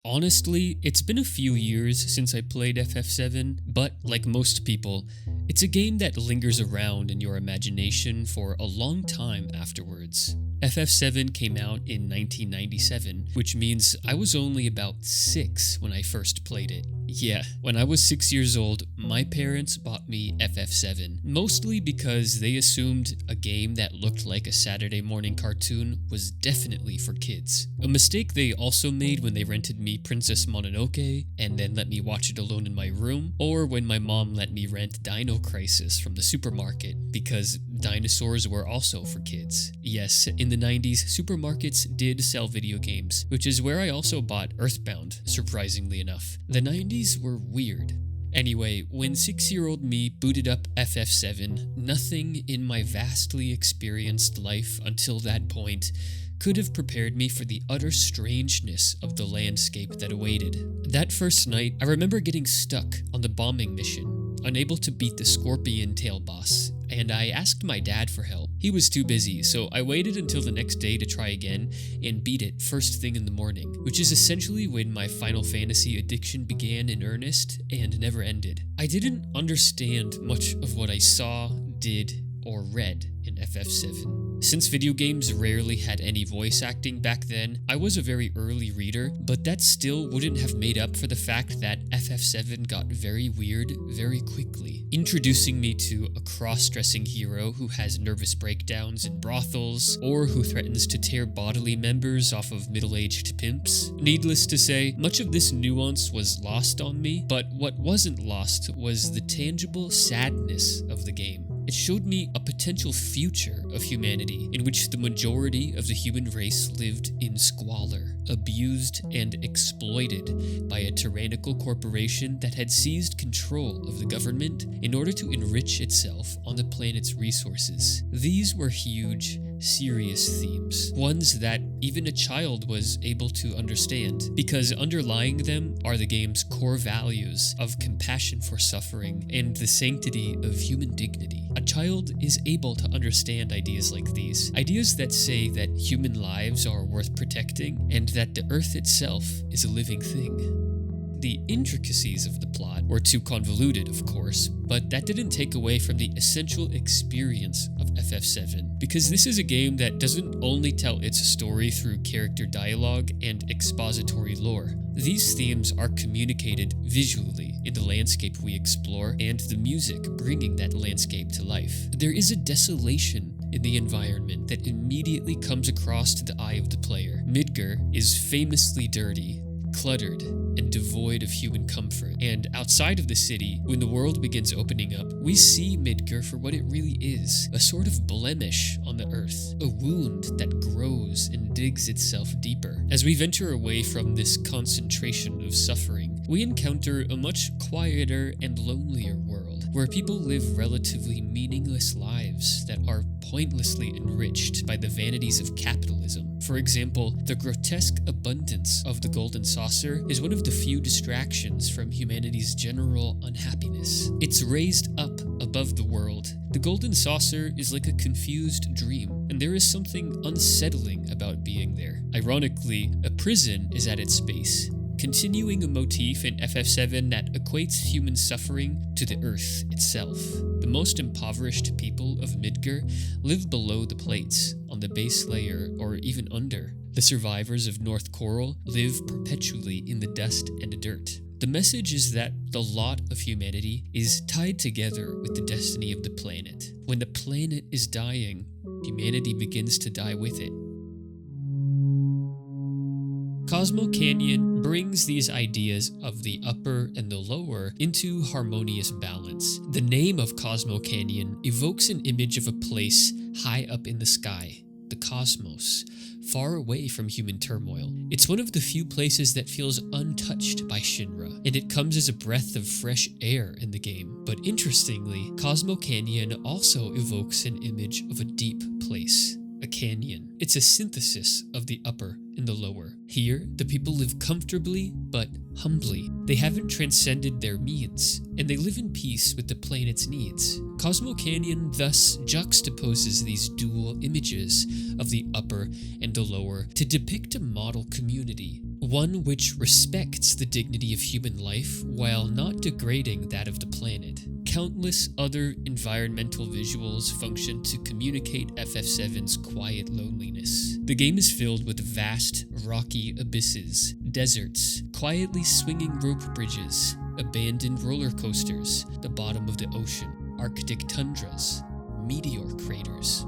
Honestly, it's been a few years since I played FF7, but like most people, it's a game that lingers around in your imagination for a long time afterwards. FF7 came out in 1997, which means I was only about 6 when I first played it. Yeah, when I was 6 years old, my parents bought me FF7, mostly because they assumed a game that looked like a Saturday morning cartoon was definitely for kids. A mistake they also made when they rented me Princess Mononoke and then let me watch it alone in my room, or when my mom let me rent Dino Crisis from the supermarket because dinosaurs were also for kids. Yes, in the 90s, supermarkets did sell video games, which is where I also bought Earthbound, surprisingly enough. The 90s were weird. Anyway, when 6-year-old me booted up FF7, nothing in my vastly experienced life until that point could have prepared me for the utter strangeness of the landscape that awaited. That first night, I remember getting stuck on the bombing mission, unable to beat the scorpion tail boss, and I asked my dad for help. He was too busy, so I waited until the next day to try again and beat it first thing in the morning, which is essentially when my Final Fantasy addiction began in earnest and never ended. I didn't understand much of what I saw, did, or read in FF7. Since video games rarely had any voice acting back then, I was a very early reader, but that still wouldn't have made up for the fact that FF7 got very weird very quickly, introducing me to a cross-dressing hero who has nervous breakdowns in brothels, or who threatens to tear bodily members off of middle-aged pimps. Needless to say, much of this nuance was lost on me, but what wasn't lost was the tangible sadness of the game. It showed me a potential future of humanity in which the majority of the human race lived in squalor, abused and exploited by a tyrannical corporation that had seized control of the government in order to enrich itself on the planet's resources. These were huge, serious themes, ones that even a child was able to understand, because underlying them are the game's core values of compassion for suffering and the sanctity of human dignity. A child is able to understand ideas like these, ideas that say that human lives are worth protecting and that the earth itself is a living thing. The intricacies of the plot were too convoluted, of course, but that didn't take away from the essential experience of FF7, because this is a game that doesn't only tell its story through character dialogue and expository lore. These themes are communicated visually in the landscape we explore and the music bringing that landscape to life. There is a desolation in the environment that immediately comes across to the eye of the player. Midgar is famously dirty, cluttered, and devoid of human comfort. And outside of the city, when the world begins opening up, we see Midgar for what it really is, a sort of blemish on the earth, a wound that grows and digs itself deeper. As we venture away from this concentration of suffering, we encounter a much quieter and lonelier world, where people live relatively meaningless lives that are pointlessly enriched by the vanities of capitalism. For example, the grotesque abundance of the golden saucer is one of the few distractions from humanity's general unhappiness. It's raised up above the world. The golden saucer is like a confused dream, and there is something unsettling about being there. Ironically, a prison is at its base, continuing a motif in FF7 that equates human suffering to the earth itself. The most impoverished people of Midgar live below the plates, on the base layer, or even under. The survivors of North Coral live perpetually in the dust and dirt. The message is that the lot of humanity is tied together with the destiny of the planet. When the planet is dying, humanity begins to die with it. Cosmo Canyon brings these ideas of the upper and the lower into harmonious balance. The name of Cosmo Canyon evokes an image of a place high up in the sky, the cosmos, far away from human turmoil. It's one of the few places that feels untouched by Shinra, and it comes as a breath of fresh air in the game. But interestingly, Cosmo Canyon also evokes an image of a deep place, a canyon. It's a synthesis of the upper and the lower. Here, the people live comfortably but humbly. They haven't transcended their means, and they live in peace with the planet's needs. Cosmo Canyon thus juxtaposes these dual images of the upper and the lower to depict a model community, one which respects the dignity of human life while not degrading that of the planet. Countless other environmental visuals function to communicate FF7's quiet loneliness. The game is filled with vast, rocky abysses, deserts, quietly swinging rope bridges, abandoned roller coasters, the bottom of the ocean, Arctic tundras, meteor craters.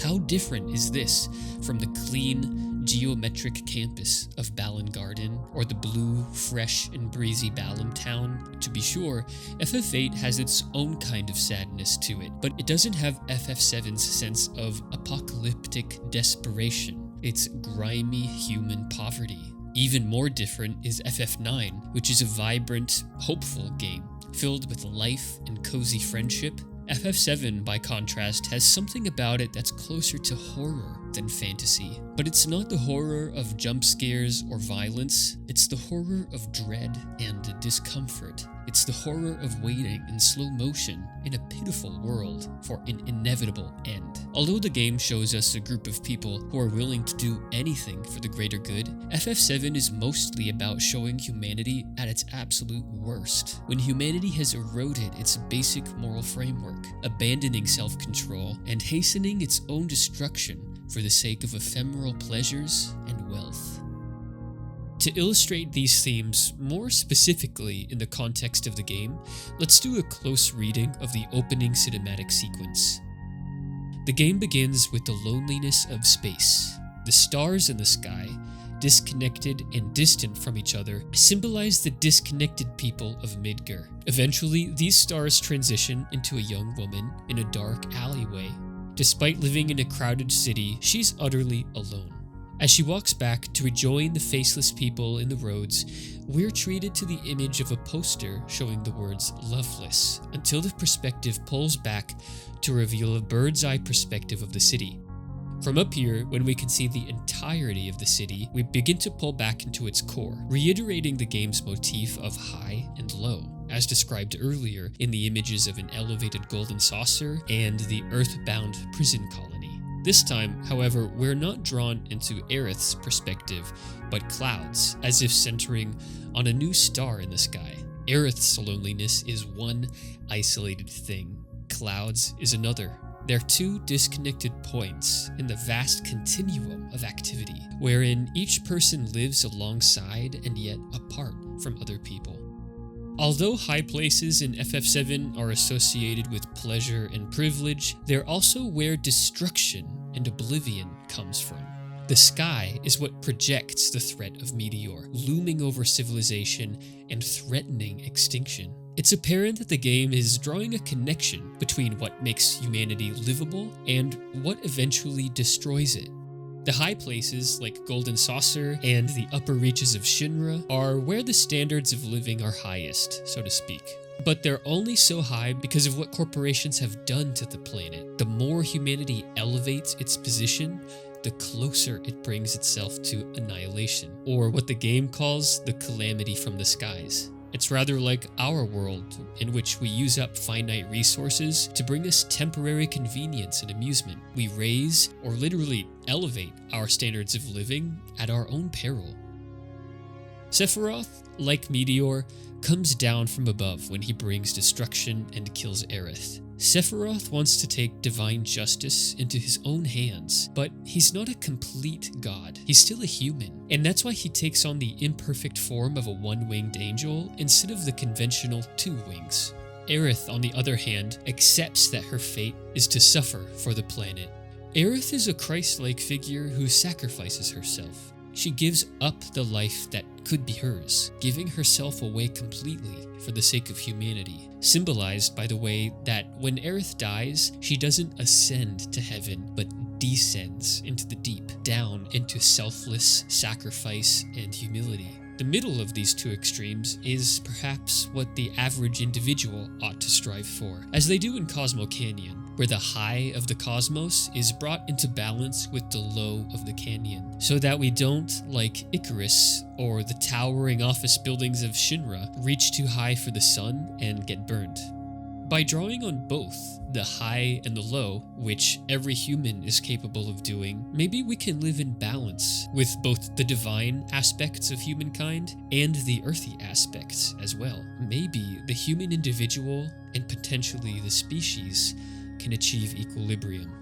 How different is this from the clean, geometric campus of Balan Garden or the blue, fresh and breezy Balam town? To be sure, FF8 has its own kind of sadness to it, but it doesn't have FF7's sense of apocalyptic desperation, its grimy human poverty. Even more different is FF9, which is a vibrant, hopeful game, filled with life and cozy friendship. FF7, by contrast, has something about it that's closer to horror than fantasy. But it's not the horror of jump scares or violence, it's the horror of dread and discomfort. It's the horror of waiting in slow motion in a pitiful world for an inevitable end. Although the game shows us a group of people who are willing to do anything for the greater good, FF7 is mostly about showing humanity at its absolute worst, when humanity has eroded its basic moral framework, abandoning self-control and hastening its own destruction for the sake of ephemeral pleasures and wealth. To illustrate these themes more specifically in the context of the game, let's do a close reading of the opening cinematic sequence. The game begins with the loneliness of space. The stars in the sky, disconnected and distant from each other, symbolize the disconnected people of Midgar. Eventually, these stars transition into a young woman in a dark alleyway. Despite living in a crowded city, she's utterly alone. As she walks back to rejoin the faceless people in the roads, we're treated to the image of a poster showing the words "Loveless," until the perspective pulls back to reveal a bird's eye perspective of the city. From up here, when we can see the entirety of the city, we begin to pull back into its core, reiterating the game's motif of high and low, as described earlier in the images of an elevated golden saucer and the earthbound prison colony. This time, however, we're not drawn into Aerith's perspective, but clouds, as if centering on a new star in the sky. Aerith's loneliness is one isolated thing. Clouds is another. They're two disconnected points in the vast continuum of activity, wherein each person lives alongside and yet apart from other people. Although high places in FF7 are associated with pleasure and privilege, they're also where destruction and oblivion comes from. The sky is what projects the threat of meteor, looming over civilization and threatening extinction. It's apparent that the game is drawing a connection between what makes humanity livable and what eventually destroys it. The high places, like Golden Saucer and the upper reaches of Shinra, are where the standards of living are highest, so to speak. But they're only so high because of what corporations have done to the planet. The more humanity elevates its position, the closer it brings itself to annihilation, or what the game calls the calamity from the skies. It's rather like our world, in which we use up finite resources to bring us temporary convenience and amusement. We raise, or literally elevate, our standards of living at our own peril. Sephiroth, like Meteor, comes down from above when he brings destruction and kills Aerith. Sephiroth wants to take divine justice into his own hands, but he's not a complete god. He's still a human, and that's why he takes on the imperfect form of a one-winged angel instead of the conventional two wings. Aerith, on the other hand, accepts that her fate is to suffer for the planet. Aerith is a Christ-like figure who sacrifices herself. She gives up the life that could be hers, giving herself away completely for the sake of humanity, symbolized by the way that when Aerith dies, she doesn't ascend to heaven, but descends into the deep, down into selfless sacrifice and humility. The middle of these two extremes is perhaps what the average individual ought to strive for, as they do in Cosmo Canyon, where the high of the cosmos is brought into balance with the low of the canyon, so that we don't, like Icarus or the towering office buildings of Shinra, reach too high for the sun and get burned. By drawing on both the high and the low, which every human is capable of doing, maybe we can live in balance with both the divine aspects of humankind and the earthy aspects as well. Maybe the human individual and potentially the species can achieve equilibrium.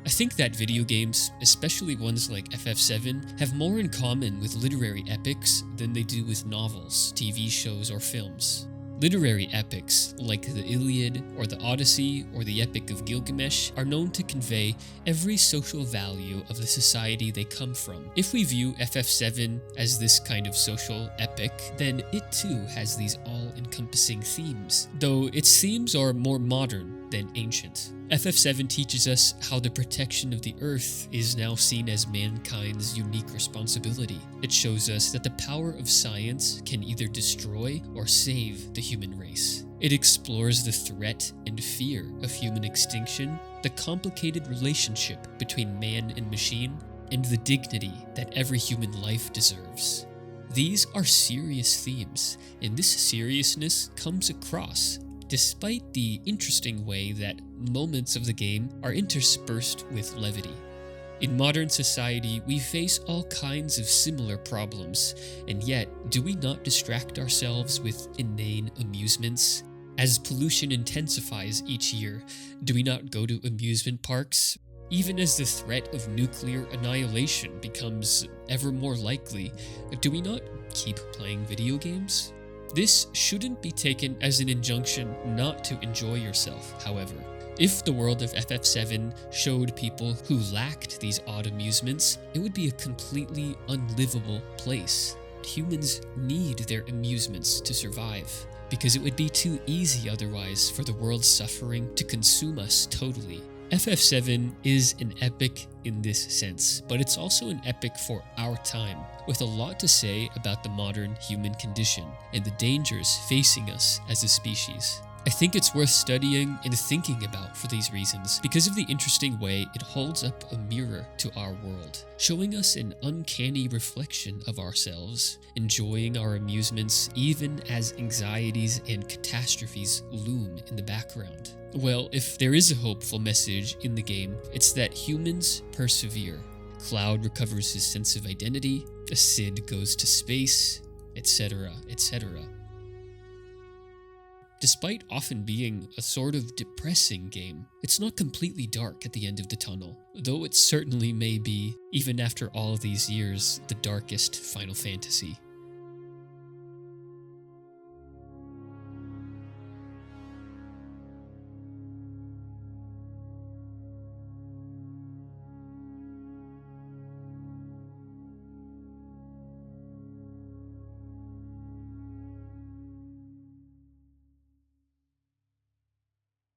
I think that video games, especially ones like FF7, have more in common with literary epics than they do with novels, TV shows, or films. Literary epics, like the Iliad or the Odyssey or the Epic of Gilgamesh, are known to convey every social value of the society they come from. If we view FF7 as this kind of social epic, then it too has these all-encompassing themes, though its themes are more modern than ancient. FF7 teaches us how the protection of the Earth is now seen as mankind's unique responsibility. It shows us that the power of science can either destroy or save the human race. It explores the threat and fear of human extinction, the complicated relationship between man and machine, and the dignity that every human life deserves. These are serious themes, and this seriousness comes across despite the interesting way that moments of the game are interspersed with levity. In modern society, we face all kinds of similar problems, and yet, do we not distract ourselves with inane amusements? As pollution intensifies each year, do we not go to amusement parks? Even as the threat of nuclear annihilation becomes ever more likely, do we not keep playing video games? This shouldn't be taken as an injunction not to enjoy yourself, however. If the world of FF7 showed people who lacked these odd amusements, it would be a completely unlivable place. Humans need their amusements to survive, because it would be too easy otherwise for the world's suffering to consume us totally. FF7 is an epic in this sense, but it's also an epic for our time, with a lot to say about the modern human condition and the dangers facing us as a species. I think it's worth studying and thinking about for these reasons because of the interesting way it holds up a mirror to our world, showing us an uncanny reflection of ourselves, enjoying our amusements even as anxieties and catastrophes loom in the background. Well, if there is a hopeful message in the game, it's that humans persevere. Cloud recovers his sense of identity, the Cid goes to space, etc., etc. Despite often being a sort of depressing game, it's not completely dark at the end of the tunnel, though it certainly may be, even after all these years, the darkest Final Fantasy.